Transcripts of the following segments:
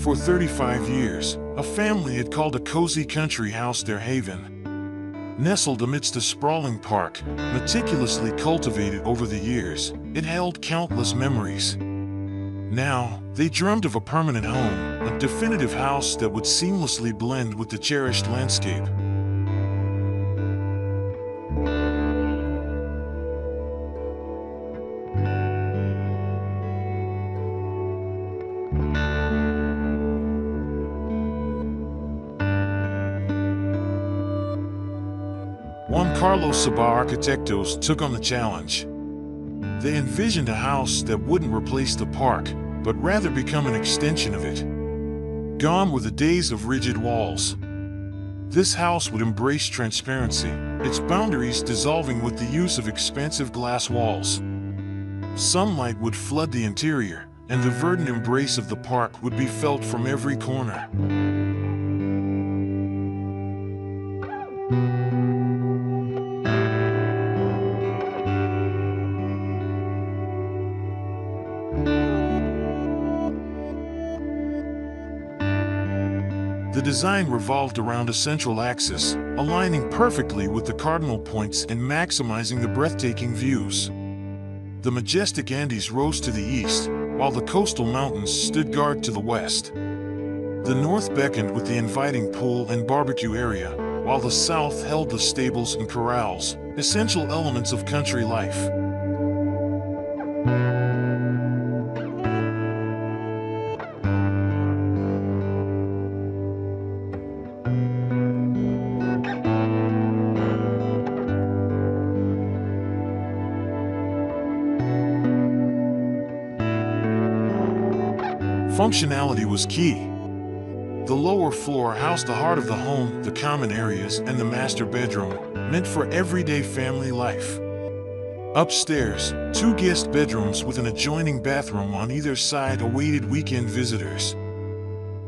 For 35 years, a family had called a cozy country house their haven. Nestled amidst a sprawling park, meticulously cultivated over the years, it held countless memories. Now, they dreamed of a permanent home, a definitive house that would seamlessly blend with the cherished landscape. Juan Carlos Sabbagh Arquitectos took on the challenge. They envisioned a house that wouldn't replace the park, but rather become an extension of it. Gone were the days of rigid walls. This house would embrace transparency, its boundaries dissolving with the use of expansive glass walls. Sunlight would flood the interior, and the verdant embrace of the park would be felt from every corner. The design revolved around a central axis, aligning perfectly with the cardinal points and maximizing the breathtaking views. The majestic Andes rose to the east, while the coastal mountains stood guard to the west. The north beckoned with the inviting pool and barbecue area, while the south held the stables and corrals, essential elements of country life. Functionality was key. The lower floor housed the heart of the home, the common areas, and the master bedroom, meant for everyday family life. Upstairs, 2 guest bedrooms with an adjoining bathroom on either side awaited weekend visitors.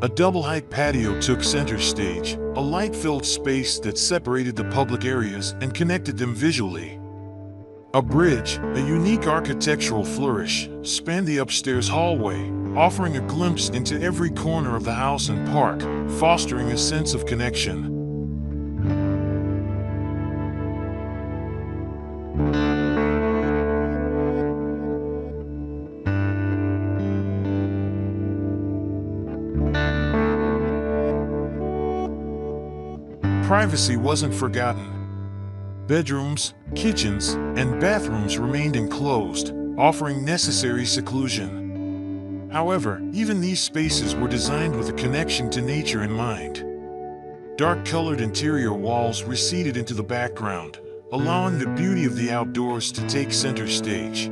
A double-height patio took center stage, a light-filled space that separated the public areas and connected them visually. A bridge, a unique architectural flourish, spanned the upstairs hallway, offering a glimpse into every corner of the house and park, fostering a sense of connection. Privacy wasn't forgotten. Bedrooms, kitchens, and bathrooms remained enclosed, offering necessary seclusion. However, even these spaces were designed with a connection to nature in mind. Dark-colored interior walls receded into the background, allowing the beauty of the outdoors to take center stage.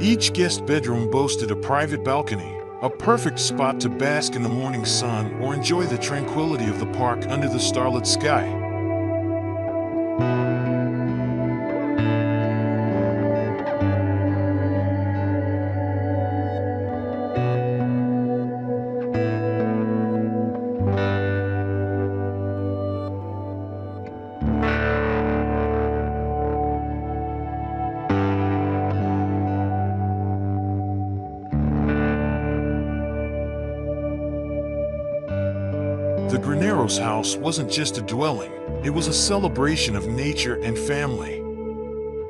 Each guest bedroom boasted a private balcony, a perfect spot to bask in the morning sun or enjoy the tranquility of the park under the starlit sky. The Graneros house wasn't just a dwelling, it was a celebration of nature and family.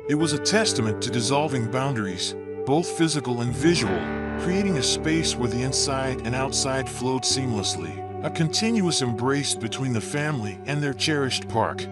It was a testament to dissolving boundaries, both physical and visual, creating a space where the inside and outside flowed seamlessly, a continuous embrace between the family and their cherished park.